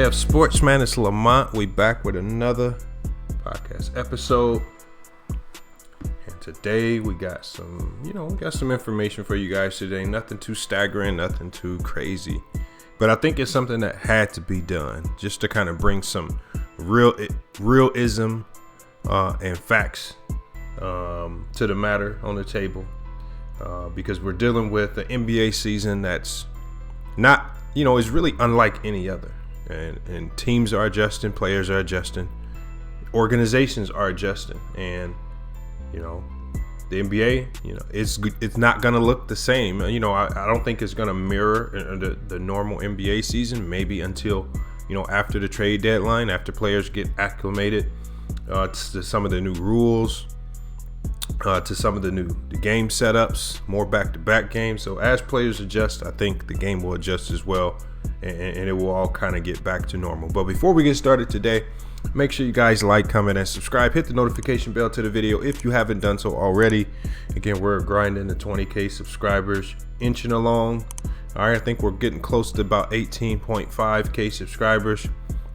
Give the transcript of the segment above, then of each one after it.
FYF Sportsman, it's Lamont. We back with another podcast episode. And today we got some information for you guys today. Nothing too staggering, nothing too crazy. But I think it's something that had to be done just to kind of bring some realism and facts to the matter on the table. Because we're dealing with the NBA season that's not, is really unlike any other. And teams are adjusting, players are adjusting, organizations are adjusting. And, the NBA, it's not going to look the same. I don't think it's going to mirror the normal NBA season, maybe until, after the trade deadline, after players get acclimated to some of the new rules, to some of the game setups, more back-to-back games. So as players adjust, I think the game will adjust as well, and it will all kind of get back to normal. But before we get started today, make sure you guys like, comment, and subscribe. Hit the notification bell to the video if you haven't done so already. Again, we're grinding the 20K subscribers, inching along. All right, I think we're getting close to about 18.5K subscribers.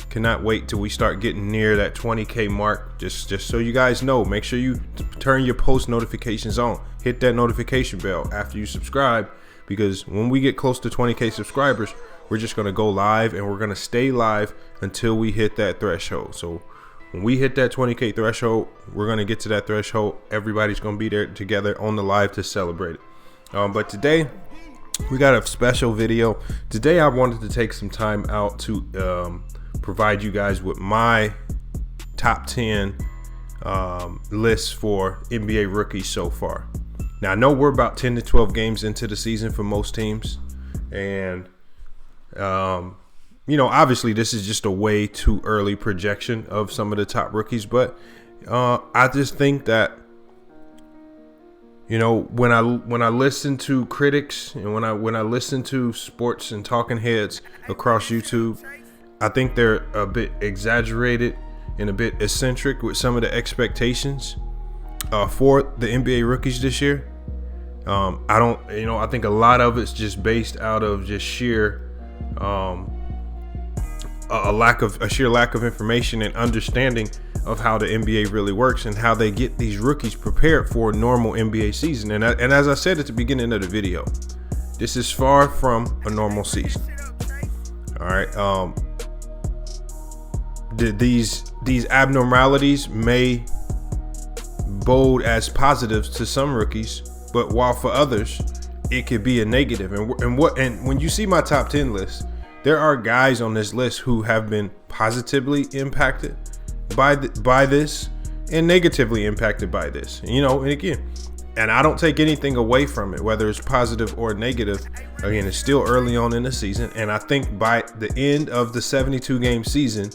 Cannot wait till we start getting near that 20K mark. Just so you guys know, make sure you turn your post notifications on. Hit that notification bell after you subscribe, because when we get close to 20K subscribers, we're just going to go live, and we're going to stay live until we hit that threshold. So when we hit that 20K threshold, we're going to get to that threshold. Everybody's going to be there together on the live to celebrate it. But today we got a special video. Today I wanted to take some time out to provide you guys with my top 10 list for NBA rookies so far. Now, I know we're about 10 to 12 games into the season for most teams, and obviously this is just a way too early projection of some of the top rookies, but I just think that when I listen to critics and when I listen to sports and talking heads across YouTube, I think they're a bit exaggerated and a bit eccentric with some of the expectations for the NBA rookies this year. I think a lot of it's just based out of just sheer a sheer lack of information and understanding of how the NBA really works and how they get these rookies prepared for a normal NBA season. And as I said at the beginning of the video, this is far from a normal season. All right. These abnormalities may bode as positives to some rookies, but while for others it could be a negative. And when you see my top 10 list, there are guys on this list who have been positively impacted by this and negatively impacted by this. And again, and I don't take anything away from it, whether it's positive or negative. Again, it's still early on in the season, and I think by the end of the 72-game season,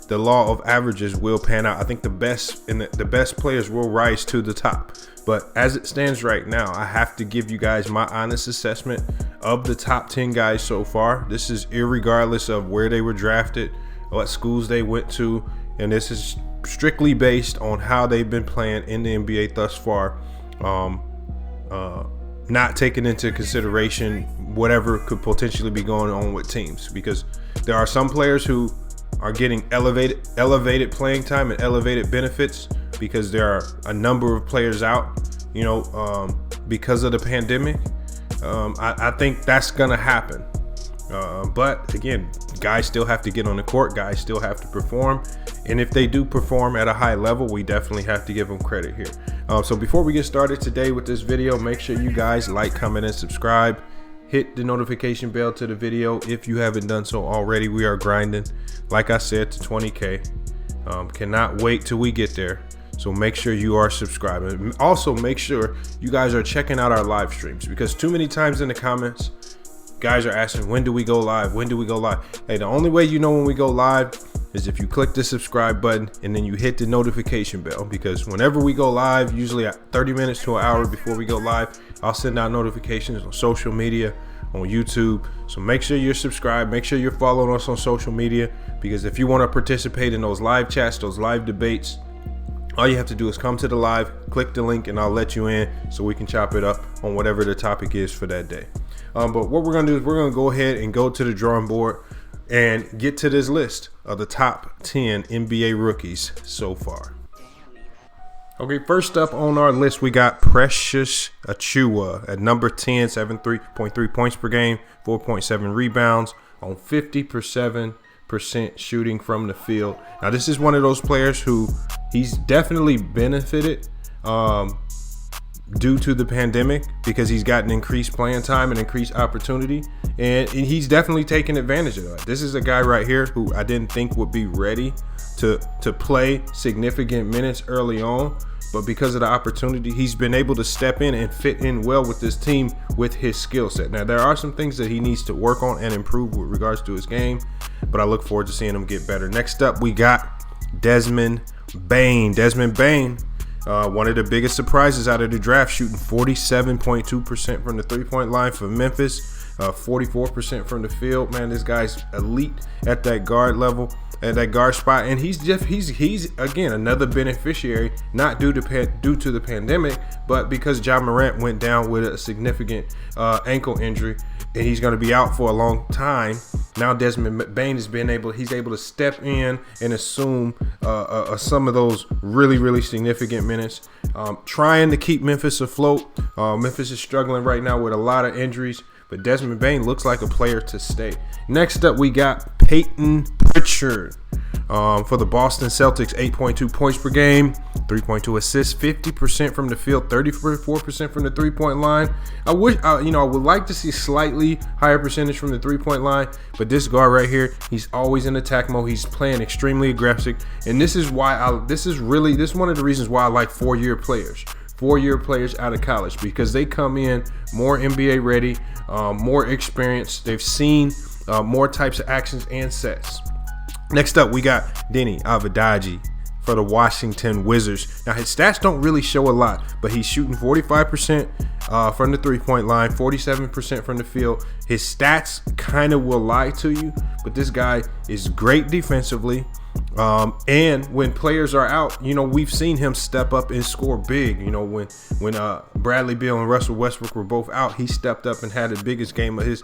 the law of averages will pan out. I think the best players will rise to the top. But as it stands right now, I have to give you guys my honest assessment of the top 10 guys so far. This is irregardless of where they were drafted, what schools they went to, and this is strictly based on how they've been playing in the NBA thus far. Not taking into consideration whatever could potentially be going on with teams, because there are some players who are getting elevated playing time and elevated benefits because there are a number of players out, because of the pandemic. I think that's gonna happen. But again, guys still have to get on the court, guys still have to perform. And if they do perform at a high level, we definitely have to give them credit here. So before we get started today with this video, make sure you guys like, comment, and subscribe. Hit the notification bell to the video if you haven't done so already. We are grinding, like I said, to 20K. Cannot wait till we get there. So make sure you are subscribing. Also, make sure you guys are checking out our live streams, because too many times in the comments, guys are asking, when do we go live? When do we go live? Hey, the only way you know when we go live is if you click the subscribe button and then you hit the notification bell, because whenever we go live, usually at 30 minutes to an hour before we go live, I'll send out notifications on social media, on YouTube. So make sure you're subscribed, make sure you're following us on social media, because if you want to participate in those live chats, those live debates, all you have to do is come to the live, click the link, and I'll let you in so we can chop it up on whatever the topic is for that day. But what we're going to do is we're going to go ahead and go to the drawing board and get to this list of the top 10 NBA rookies so far. Okay, first up on our list, we got Precious Achiuwa at number 10, 7.3 points per game, 4.7 rebounds on 50% shooting from the field. Now, this is one of those players who he's definitely benefited due to the pandemic because he's gotten increased playing time and increased opportunity, and he's definitely taken advantage of that. This is a guy right here who I didn't think would be ready to play significant minutes early on, but because of the opportunity, he's been able to step in and fit in well with this team with his skill set. Now, there are some things that he needs to work on and improve with regards to his game, but I look forward to seeing him get better. Next up, we got Desmond Bane. Desmond Bane, one of the biggest surprises out of the draft, shooting 47.2% from the three-point line for Memphis, 44% from the field. Man, this guy's elite at that guard level, at that guard spot, and he's again another beneficiary, not due to the pandemic, but because Ja Morant went down with a significant ankle injury, and he's going to be out for a long time. Now Desmond Bane he's able to step in and assume some of those really significant minutes, trying to keep Memphis afloat. Memphis is struggling right now with a lot of injuries, but Desmond Bane looks like a player to stay. Next up, we got Peyton Pritchard for the Boston Celtics, 8.2 points per game, 3.2 assists, 50% from the field, 34% from the three-point line. I would like to see slightly higher percentage from the three-point line, but this guard right here, he's always in attack mode. He's playing extremely aggressive, and this is one of the reasons why I like four-year players out of college, because they come in more NBA ready, more experienced. They've seen more types of actions and sets. Next up, we got Deni Avdija for the Washington Wizards. Now, his stats don't really show a lot, but he's shooting 45% from the three-point line, 47% from the field. His stats kind of will lie to you, but this guy is great defensively. And when players are out, we've seen him step up and score big. When Bradley Beal and Russell Westbrook were both out, he stepped up and had the biggest game of his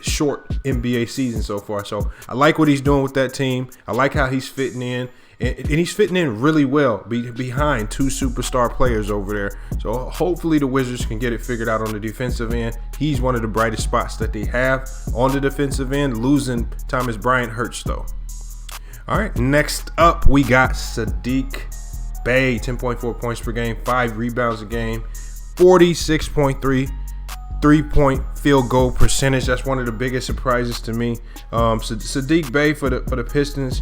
short NBA season so far. So I like what he's doing with that team. I like how he's fitting in. And he's fitting in really well behind two superstar players over there. So hopefully the Wizards can get it figured out on the defensive end. He's one of the brightest spots that they have on the defensive end. Losing Thomas Bryant hurts, though. All right, next up, we got Saddiq Bey, 10.4 points per game, 5 rebounds a game, 46.3 three-point field goal percentage. That's one of the biggest surprises to me. Saddiq Bey for the Pistons.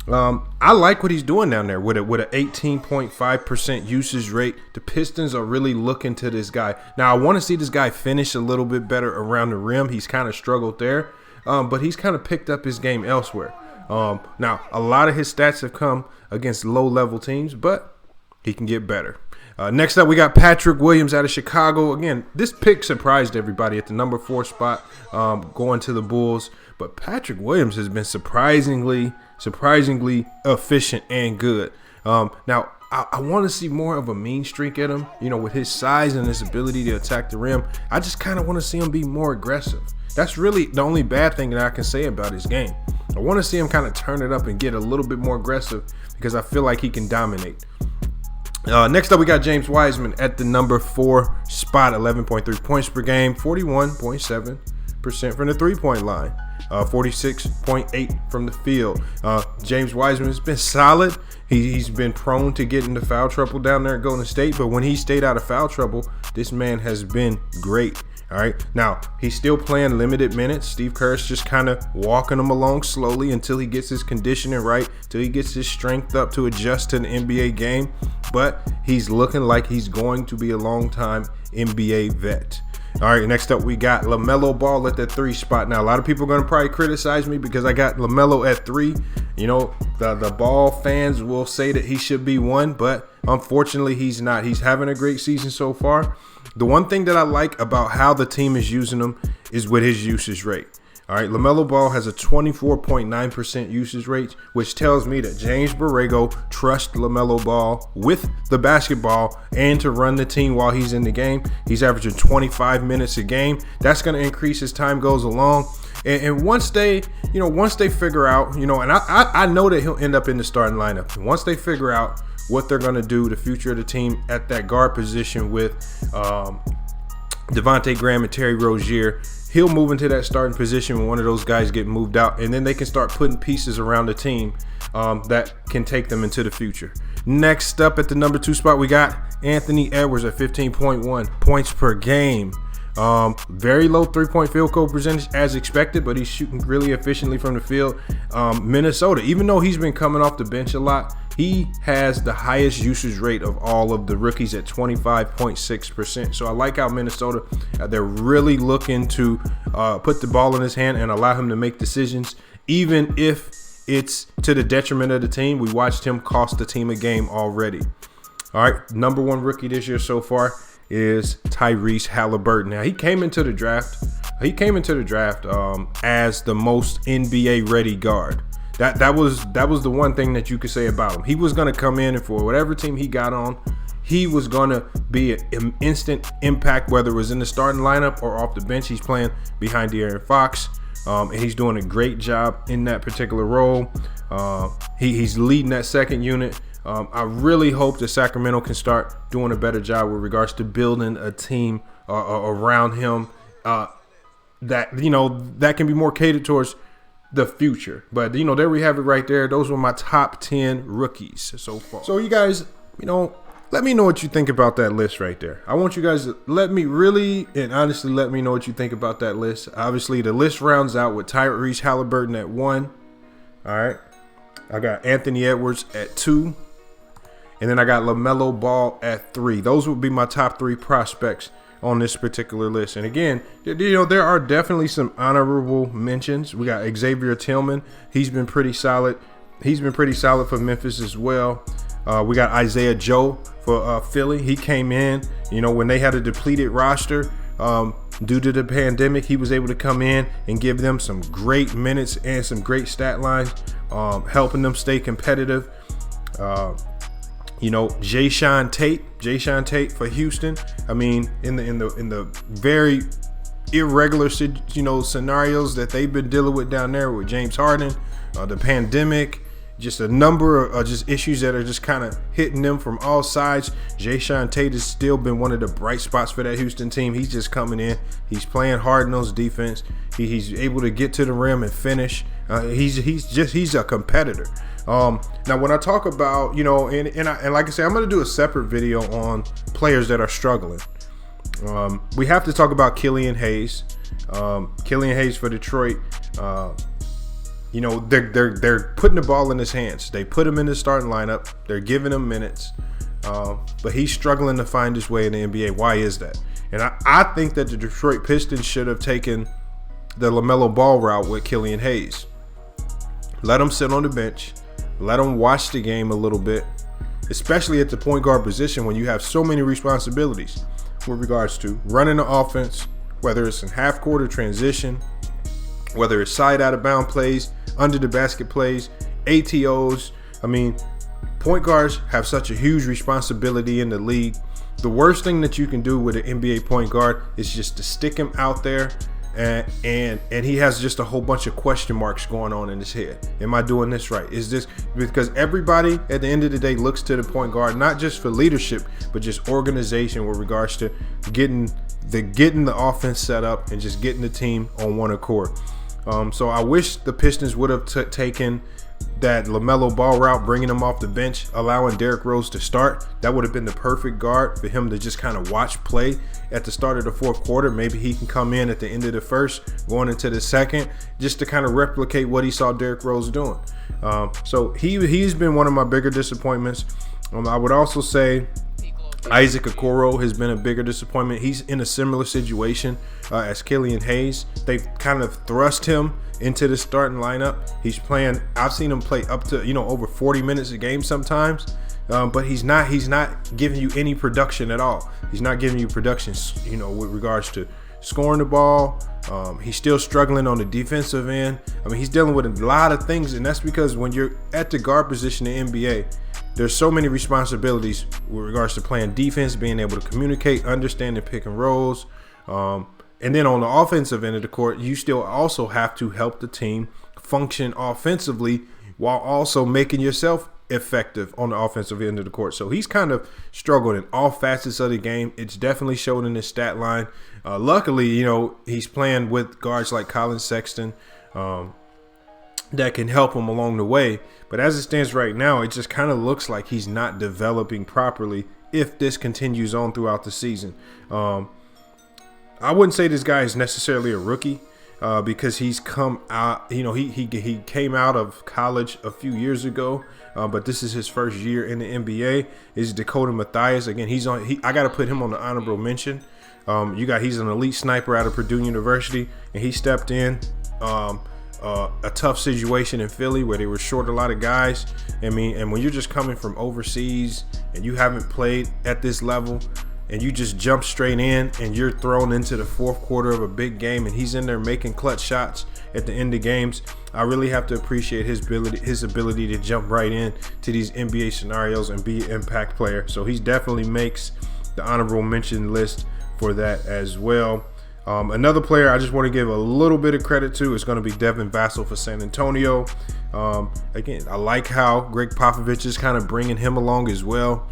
I like what he's doing down there with an 18.5% usage rate. The Pistons are really looking to this guy. Now, I want to see this guy finish a little bit better around the rim. He's kind of struggled there, but he's kind of picked up his game elsewhere. Now, a lot of his stats have come against low-level teams, but he can get better. Next up, we got Patrick Williams out of Chicago. Again, this pick surprised everybody at the number 4 spot, going to the Bulls. But Patrick Williams has been surprisingly efficient and good. Now, I want to see more of a mean streak at him. With his size and his ability to attack the rim, I just kind of want to see him be more aggressive. That's really the only bad thing that I can say about his game. I want to see him kind of turn it up and get a little bit more aggressive because I feel like he can dominate. Next up, we got James Wiseman at the number 4 spot, 11.3 points per game, 41.7% from the three-point line, 46.8 from the field. James Wiseman has been solid. He's been prone to get into foul trouble down there at Golden State, but when he stayed out of foul trouble, this man has been great. All right, now he's still playing limited minutes. Steve Kerr's just kind of walking him along slowly until he gets his conditioning right, till he gets his strength up to adjust to the NBA game. But he's looking like he's going to be a long-time NBA vet. All right, next up we got LaMelo Ball at the 3 spot. Now, a lot of people are going to probably criticize me because I got LaMelo at 3. The Ball fans will say that he should be 1, but unfortunately he's not. He's having a great season so far. The one thing that I like about how the team is using him is with his usage rate. All right, LaMelo Ball has a 24.9% usage rate, which tells me that James Borrego trusts LaMelo Ball with the basketball and to run the team while he's in the game. He's averaging 25 minutes a game. That's going to increase as time goes along. And once they figure out, and I know that he'll end up in the starting lineup. And once they figure out what they're going to do, the future of the team at that guard position with Devontae Graham and Terry Rozier, he'll move into that starting position when one of those guys get moved out, and then they can start putting pieces around the team that can take them into the future. Next up at the number 2 spot, we got Anthony Edwards at 15.1 points per game. Very low 3-point field goal percentage as expected, but he's shooting really efficiently from the field. Minnesota, even though he's been coming off the bench a lot, he has the highest usage rate of all of the rookies at 25.6%. So I like how Minnesota, they're really looking to put the ball in his hand and allow him to make decisions, even if it's to the detriment of the team. We watched him cost the team a game already. All right, number 1 rookie this year so far is Tyrese Halliburton. Now, he came into the draft as the most NBA ready guard. That was the one thing that you could say about him. He was going to come in, and for whatever team he got on, he was going to be an instant impact, whether it was in the starting lineup or off the bench. He's playing behind De'Aaron Fox, and he's doing a great job in that particular role. He's leading that second unit. I really hope that Sacramento can start doing a better job with regards to building a team around him that can be more catered towards the future. But there we have it right there. Those were my top 10 rookies so far. So you guys, let me know what you think about that list right there. I want you guys to let me know what you think about that list. Obviously, the list rounds out with Tyrese Halliburton at 1. All right. I got Anthony Edwards at 2. And then I got LaMelo Ball at 3. Those would be my top 3 prospects on this particular list. And again, there are definitely some honorable mentions. We got Xavier Tillman. He's been pretty solid. For Memphis as well. We got Isaiah Joe for Philly. He came in, when they had a depleted roster due to the pandemic. He was able to come in and give them some great minutes and some great stat lines, helping them stay competitive. Jayshawn Tate for Houston. I mean, in the very irregular scenarios that they've been dealing with down there with James Harden, the pandemic, just a number of just issues that are just kind of hitting them from all sides. Jayshawn Tate has still been one of the bright spots for that Houston team. He's just coming in. He's playing hard-nosed defense. He's able to get to the rim and finish. He's a competitor. Now, when I talk about, and like I said, I'm going to do a separate video on players that are struggling. We have to talk about Killian Hayes. Killian Hayes for Detroit. They're putting the ball in his hands. They put him in the starting lineup. They're giving him minutes. But he's struggling to find his way in the NBA. Why is that? And I think that the Detroit Pistons should have taken the LaMelo Ball route with Killian Hayes. Let him sit on the bench. Let him watch the game a little bit, especially at the point guard position when you have so many responsibilities with regards to running the offense, whether it's in half court or transition, whether it's side out of bound plays, under the basket plays, ATOs. I mean, point guards have such a huge responsibility in the league. The worst thing that you can do with an NBA point guard is just to stick him out there and he has just a whole bunch of question marks going on in his head. Am I doing this right? Is this because everybody at the end of the day looks to the point guard not just for leadership but just organization with regards to getting the offense set up and just getting the team on one accord. So I wish the Pistons would have taken that LaMelo Ball route, bringing him off the bench, allowing Derrick Rose to start. That would have been the perfect guard for him to just kind of watch play at the start of the fourth quarter. Maybe he can come in at the end of the first, going into the second, just to kind of replicate what he saw Derrick Rose doing. So he's been one of my bigger disappointments. I would also say Isaac Okoro has been a bigger disappointment. He's in a similar situation as Killian Hayes. They've kind of thrust him into the starting lineup. He's playing. I've seen him play up to over 40 minutes a game sometimes, but he's not giving you any production at all. He's not giving you production, with regards to scoring the ball. He's still struggling on the defensive end. I mean, he's dealing with a lot of things, and that's because when you're at the guard position in the NBA, there's so many responsibilities with regards to playing defense, being able to communicate, understanding pick and rolls, And then on the offensive end of the court, you still also have to help the team function offensively while also making yourself effective on the offensive end of the court. So he's kind of struggled in all facets of the game. It's definitely showed in his stat line. Luckily, he's playing with guards like Colin Sexton that can help him along the way. But as it stands right now, it just kind of looks like he's not developing properly if this continues on throughout the season. I wouldn't say this guy is necessarily a rookie because he's come out, he came out of college a few years ago, but this is his first year in the NBA. Is Dakota Mathias. Again, I got to put him on the honorable mention. He's an elite sniper out of Purdue University, and he stepped in a tough situation in Philly where they were short a lot of guys. And when you're just coming from overseas and you haven't played at this level, and you just jump straight in and you're thrown into the fourth quarter of a big game and he's in there making clutch shots at the end of games, I really have to appreciate his ability to jump right in to these NBA scenarios and be an impact player. So he definitely makes the honorable mention list for that as well. Another player I just want to give a little bit of credit to is going to be Devin Vassell for San Antonio. Again, I like how Greg Popovich is kind of bringing him along as well.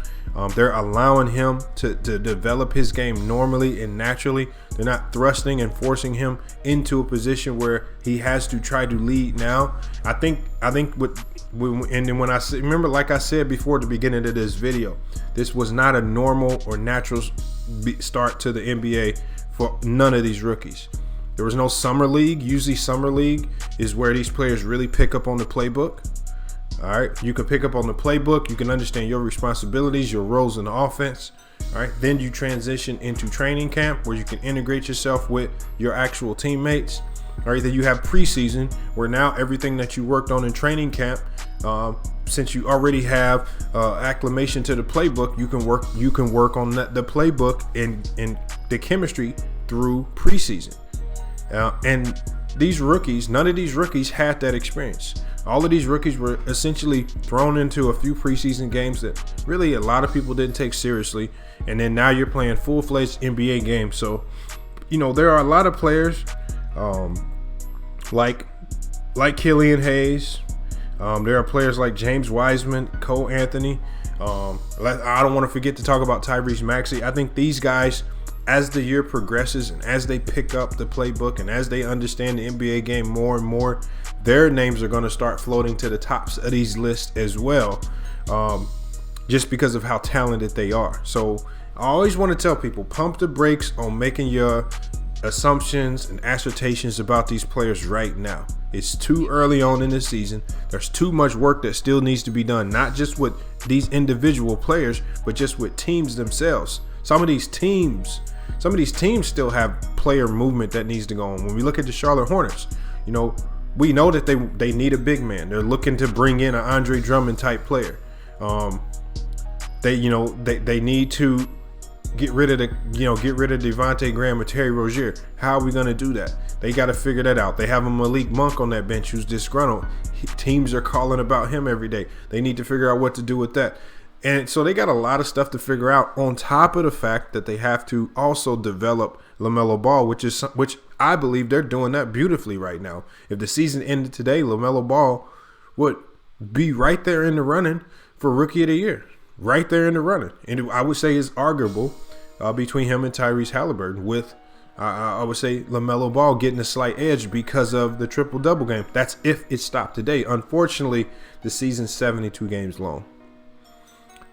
They're allowing him to develop his game normally and naturally. They're not thrusting and forcing him into a position where he has to try to lead now. I think when I remember, like I said before at the beginning of this video, this was not a normal or natural start to the NBA for none of these rookies. There was no summer league. Usually summer league is where these players really pick up on the playbook. All right, you can pick up on the playbook. You can understand your responsibilities, your roles in the offense. All right, then you transition into training camp where you can integrate yourself with your actual teammates. All right, then you have preseason where now everything that you worked on in training camp, since you already have acclimation to the playbook, you can work on the playbook and the chemistry through preseason. And these rookies, none of these rookies had that experience. All of these rookies were essentially thrown into a few preseason games that really a lot of people didn't take seriously. And then now you're playing full-fledged NBA games. So, there are a lot of players like Killian Hayes. There are players like James Wiseman, Cole Anthony. I don't want to forget to talk about Tyrese Maxey. I think these guys, as the year progresses and as they pick up the playbook and as they understand the NBA game more and more, their names are going to start floating to the tops of these lists as well, just because of how talented they are. So I always want to tell people, pump the brakes on making your assumptions and assertions about these players right now. It's too early on in the season. There's too much work that still needs to be done, not just with these individual players, but just with teams themselves. Some of these teams still have player movement that needs to go on. When we look at the Charlotte Hornets, we know that they need a big man. They're looking to bring in an Andre Drummond type player. They need to get rid of Devontae Graham or Terry Rozier. How are we going to do that? They got to figure that out. They have a Malik Monk on that bench who's disgruntled. Teams are calling about him every day. They need to figure out what to do with that. And so they got a lot of stuff to figure out, on top of the fact that they have to also develop LaMelo Ball, which I believe they're doing that beautifully right now. If the season ended today, LaMelo Ball would be right there in the running for Rookie of the Year. Right there in the running. And I would say it's arguable between him and Tyrese Halliburton, with I would say LaMelo Ball getting a slight edge because of the triple-double game. That's if it stopped today. Unfortunately, the season's 72 games long.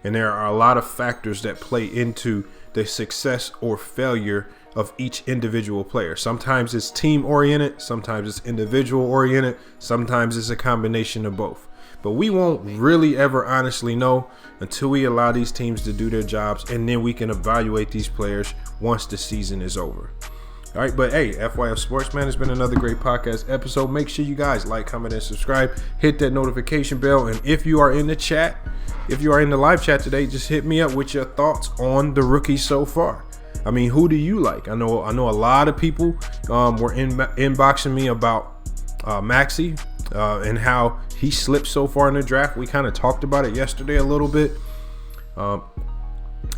And there are a lot of factors that play into the success or failure of each individual player. Sometimes it's team-oriented, sometimes it's individual-oriented, sometimes it's a combination of both. But we won't really ever honestly know until we allow these teams to do their jobs, and then we can evaluate these players once the season is over. All right, but hey, FYF Sports, man, it's been another great podcast episode. Make sure you guys like, comment, and subscribe. Hit that notification bell. And if you are in the chat, if you are in the live chat today, just hit me up with your thoughts on the rookies so far. I mean, who do you like? I know a lot of people were inboxing me about Maxey and how he slipped so far in the draft. We kind of talked about it yesterday a little bit.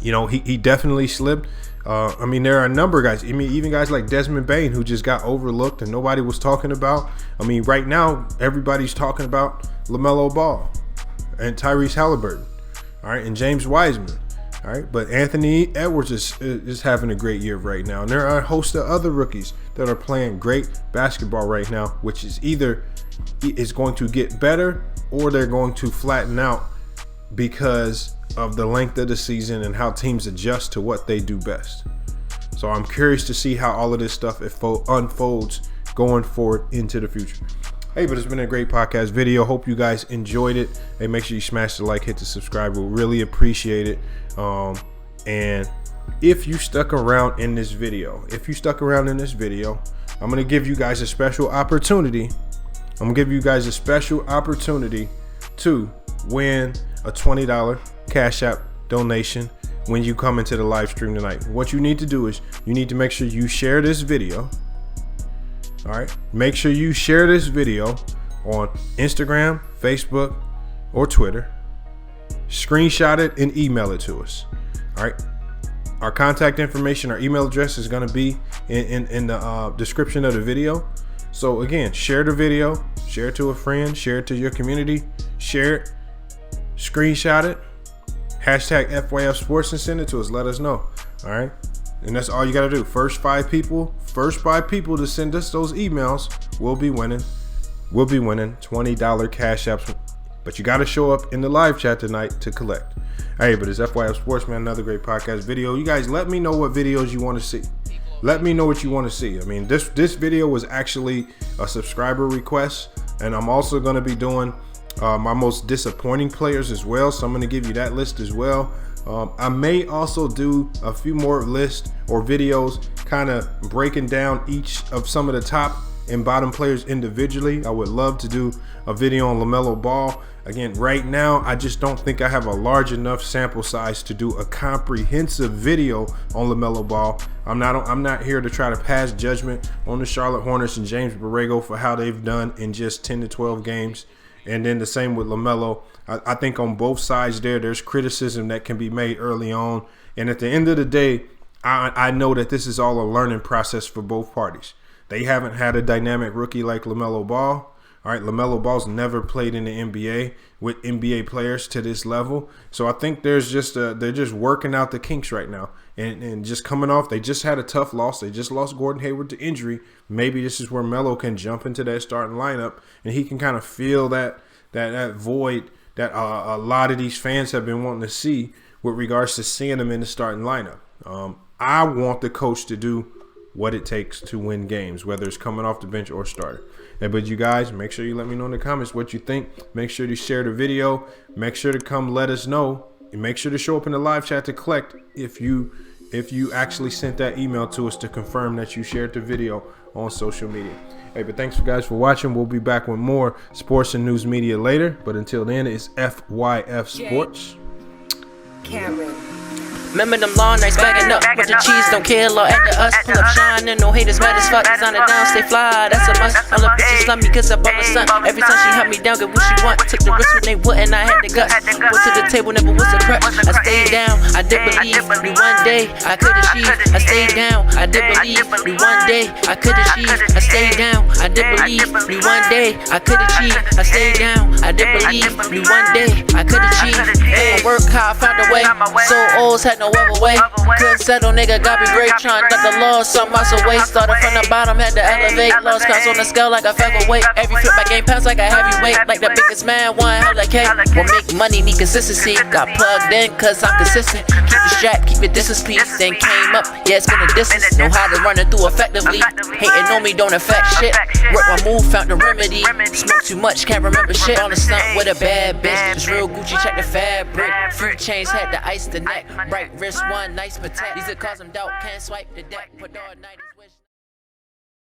He definitely slipped. I mean, there are a number of guys. I mean, even guys like Desmond Bane, who just got overlooked and nobody was talking about. I mean, right now, everybody's talking about LaMelo Ball and Tyrese Halliburton, all right, and James Wiseman, all right. But Anthony Edwards is having a great year right now. And there are a host of other rookies that are playing great basketball right now, which is either is going to get better or they're going to flatten out because of the length of the season and how teams adjust to what they do best. So I'm curious to see how all of this stuff unfolds going forward into the future. Hey, but it's been a great podcast video. Hope you guys enjoyed it. Hey, make sure you smash the like, hit the subscribe. We'll really appreciate it. And if you stuck around in this video, I'm going to give you guys a special opportunity. To win a $20 Cash App donation when you come into the live stream tonight. What you need to do is you need to make sure you share this video. All right. Make sure you share this video on Instagram, Facebook, or Twitter. Screenshot it and email it to us. All right. Our contact information, our email address is going to be in the description of the video. So again, share the video, share it to a friend, share it to your community, share it, screenshot it, hashtag FYF Sports and send it to us. Let us know. All right. And that's all you got to do. First five people to send us those emails will be winning $20 Cash Apps. But you got to show up in the live chat tonight to collect. Hey, but it's FYF Sports, man. Another great podcast video. You guys let me know what videos you want to see. Let me know what you want to see. I mean, this video was actually a subscriber request, and I'm also going to be doing my most disappointing players as well. So I'm going to give you that list as well. I may also do a few more lists or videos kind of breaking down each of some of the top and bottom players individually. I would love to do a video on LaMelo Ball. Again, right now, I just don't think I have a large enough sample size to do a comprehensive video on LaMelo Ball. I'm not here to try to pass judgment on the Charlotte Hornets and James Borrego for how they've done in just 10 to 12 games. And then the same with LaMelo. I think on both sides there's criticism that can be made early on. And at the end of the day, I know that this is all a learning process for both parties. They haven't had a dynamic rookie like LaMelo Ball. All right, LaMelo Ball's never played in the NBA with NBA players to this level. So I think they're just working out the kinks right now. And just coming off, they just had a tough loss. They just lost Gordon Hayward to injury. Maybe this is where Melo can jump into that starting lineup and he can kind of fill that void that a lot of these fans have been wanting to see with regards to seeing him in the starting lineup. I want the coach to do what it takes to win games, whether it's coming off the bench or starter. But you guys, make sure you let me know in the comments what you think. Make sure to share the video. Make sure to come let us know. And make sure to show up in the live chat to collect if you actually sent that email to us to confirm that you shared the video on social media. Hey, but thanks guys for watching. We'll be back with more sports and news media later. But until then, it's FYF Sports. Cameron. Remember them long nights bagging up, but the cheese don't kill or after us. Pull up shining, no haters mad as fuck. Design it down, stay fly, that's a must. All the bitches love me cause I bought the sun. Every time she helped me down, get what she want. Took the risk when they wouldn't, I had the guts. Went to the table, never was a crutch. I stayed down, I did believe me one day I could achieve. I stayed down, I did believe me one day I could achieve. I stayed down, I did believe me one day I could achieve. I stayed down, I did believe me one day I could achieve. I work hard, found a way. So old, had no other way. Couldn't settle, nigga, got me great. Trying to duck the law, some miles away. Started from the bottom, had to elevate. Lost counts on the scale like a featherweight. Every flip I game pounds like a heavyweight. Like the biggest man, one hell like K. Will make money, need consistency. Got plugged in, cause I'm consistent. Keep the strap, keep your distance, please. Then came up, yeah, it's been a distance. Know how to run it through effectively. Hating on me don't affect shit. Work my move, found the remedy. Smoke too much, can't remember shit. On the stunt with a bad bitch. It's real Gucci, check the fabric. Few chains, had to ice the neck. Bright wrist, one nice protect. These are cause I'm doubt, can't swipe the deck. Put all night is wish.